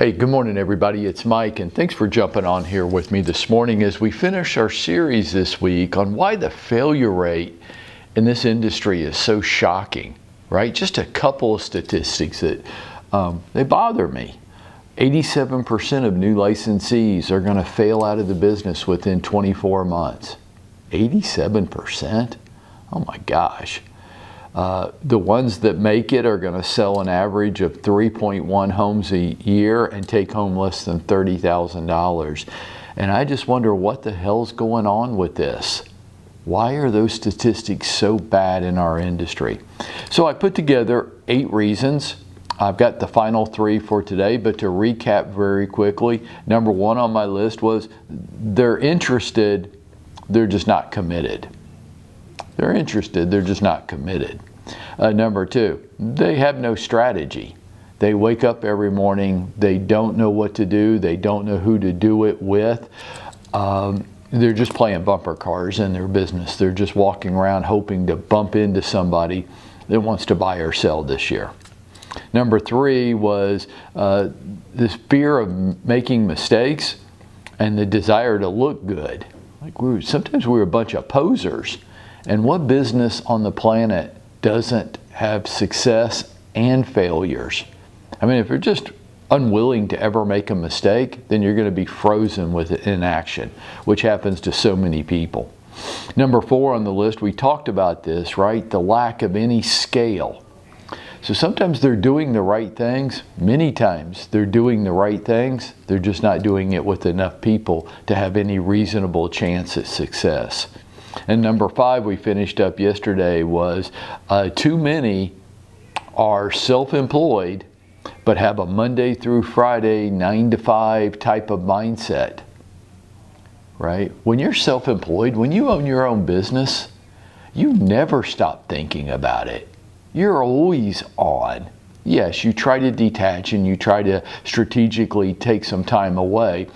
Hey, good morning everybody. It's Mike and thanks for jumping on here with me this morning as we finish our series this week on why the failure rate in this industry is so shocking, right? Just a couple of statistics that they bother me. 87% of new licensees are going to fail out of the business within 24 months. 87%? Oh my gosh. The ones that make it are going to sell an average of 3.1 homes a year and take home less than $30,000. And I just wonder what the hell's going on with this. Why are those statistics so bad in our industry? So I put together 8 reasons. I've got the final 3 for today, but to recap very quickly, number 1 on my list was they're interested, they're just not committed. They're interested, they're just not committed. Number 2, they have no strategy. They wake up every morning, they don't know what to do, they don't know who to do it with. They're just playing bumper cars in their business. They're just walking around hoping to bump into somebody that wants to buy or sell this year. Number 3 was this fear of making mistakes and the desire to look good. Like sometimes we're a bunch of posers. And what business on the planet doesn't have success and failures? I mean, if you're just unwilling to ever make a mistake, then you're going to be frozen with inaction, which happens to so many people. Number 4 on the list, we talked about this, right? The lack of any scale. So sometimes they're doing the right things. Many times they're doing the right things. They're just not doing it with enough people to have any reasonable chance at success. And number 5 we finished up yesterday was too many are self-employed but have a Monday through Friday 9 to 5 type of mindset, right? When you're self-employed, when you own your own business, you never stop thinking about it. You're always on. Yes, you try to detach and you try to strategically take some time away,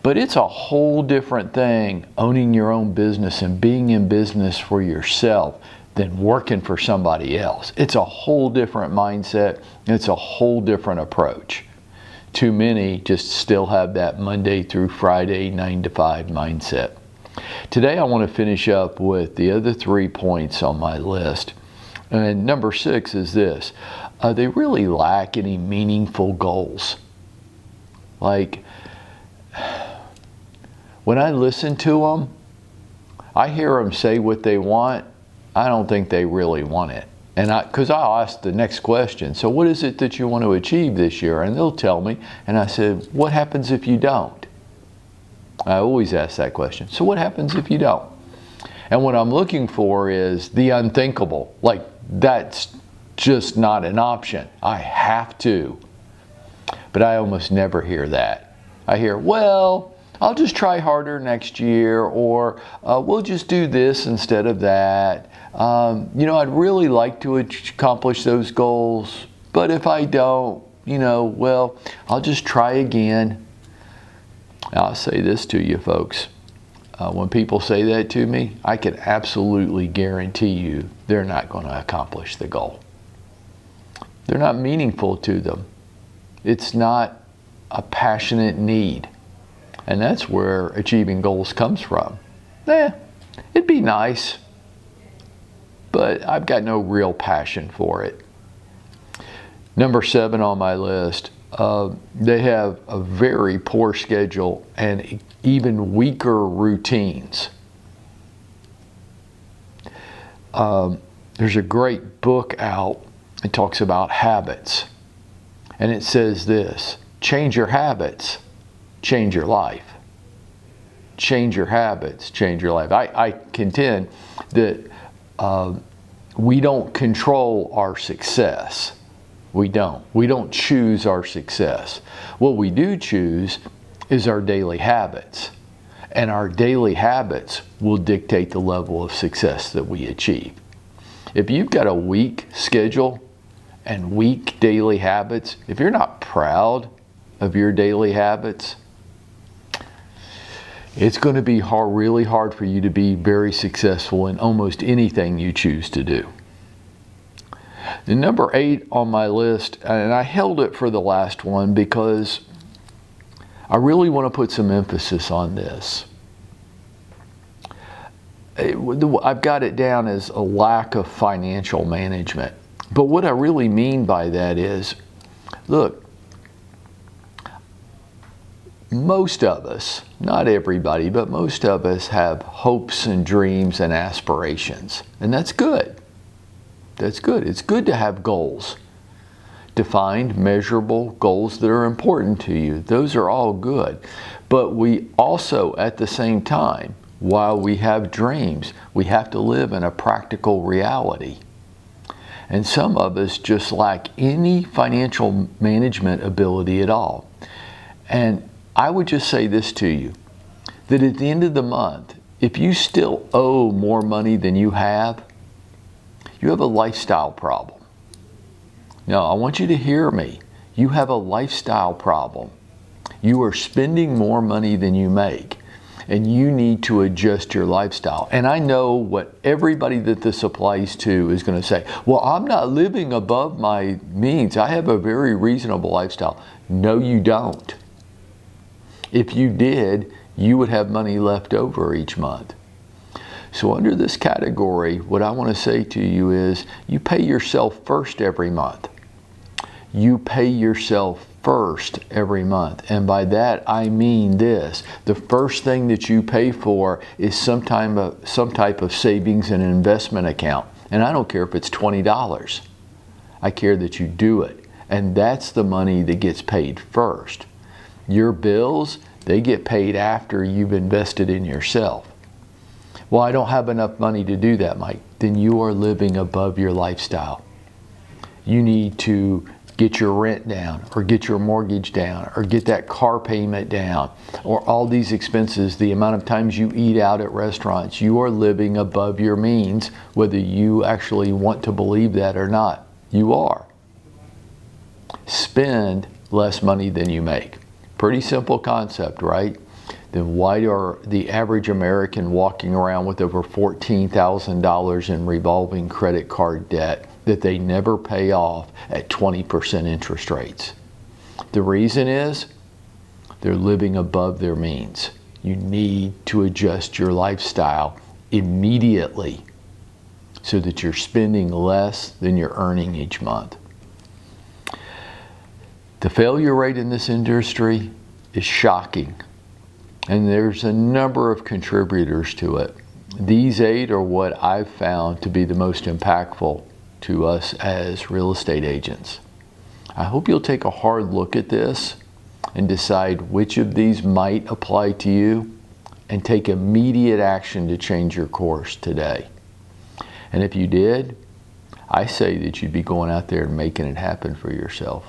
but it's a whole different thing owning your own business and being in business for yourself than working for somebody else. It's a whole different mindset. It's a whole different approach. Too many just still have that Monday through Friday 9 to 5 mindset. Today I want to finish up with the other 3 points on my list. And number 6 is this. They really lack any meaningful goals. Like, when I listen to them, I hear them say what they want. I don't think they really want it. And because I'll ask the next question, so what is it that you want to achieve this year? And they'll tell me. And I said, what happens if you don't? I always ask that question. So what happens if you don't? And what I'm looking for is the unthinkable. Like, that's just not an option. I have to. But I almost never hear that. I hear, well, I'll just try harder next year, or we'll just do this instead of that. You know, I'd really like to accomplish those goals, but if I don't, you know, well, I'll just try again. I'll say this to you folks. When people say that to me, I can absolutely guarantee you they're not going to accomplish the goal. They're not meaningful to them. It's not a passionate need. And that's where achieving goals comes from. It'd be nice, but I've got no real passion for it. Number 7 on my list, they have a very poor schedule and even weaker routines. There's a great book out. It talks about habits. And it says this: change your habits, change your life. Change your habits, change your life. I contend that we don't control our success. We don't. We don't choose our success. What we do choose is our daily habits. And our daily habits will dictate the level of success that we achieve. If you've got a weak schedule and weak daily habits, if you're not proud of your daily habits, it's going to be really hard for you to be very successful in almost anything you choose to do. The number 8 on my list, and I held it for the last one because I really want to put some emphasis on this. I've got it down as a lack of financial management. But what I really mean by that is, look, most of us, not everybody, but most of us have hopes and dreams and aspirations. And that's good. That's good. It's good to have goals. Defined, measurable goals that are important to you. Those are all good. But we also, at the same time, while we have dreams, we have to live in a practical reality. And some of us just lack any financial management ability at all. And I would just say this to you, that at the end of the month, if you still owe more money than you have a lifestyle problem. Now, I want you to hear me. You have a lifestyle problem. You are spending more money than you make, and you need to adjust your lifestyle. And I know what everybody that this applies to is going to say, well, I'm not living above my means. I have a very reasonable lifestyle. No, you don't. If you did, you would have money left over each month. So under this category, what I want to say to you is, you pay yourself first every month. You pay yourself first every month. And by that, I mean this. The first thing that you pay for is some type of savings and investment account. And I don't care if it's $20. I care that you do it. And that's the money that gets paid first. Your bills, they get paid after you've invested in yourself. Well, I don't have enough money to do that, Mike. Then you are living above your lifestyle. You need to get your rent down, or get your mortgage down, or get that car payment down, or all these expenses, the amount of times you eat out at restaurants. You are living above your means, whether you actually want to believe that or not. You are. Spend less money than you make. Pretty simple concept, right? Then why are the average American walking around with over $14,000 in revolving credit card debt that they never pay off at 20% interest rates? The reason is they're living above their means. You need to adjust your lifestyle immediately so that you're spending less than you're earning each month. The failure rate in this industry is shocking. And there's a number of contributors to it. These 8 are what I've found to be the most impactful to us as real estate agents. I hope you'll take a hard look at this and decide which of these might apply to you and take immediate action to change your course today. And if you did, I say that you'd be going out there and making it happen for yourself.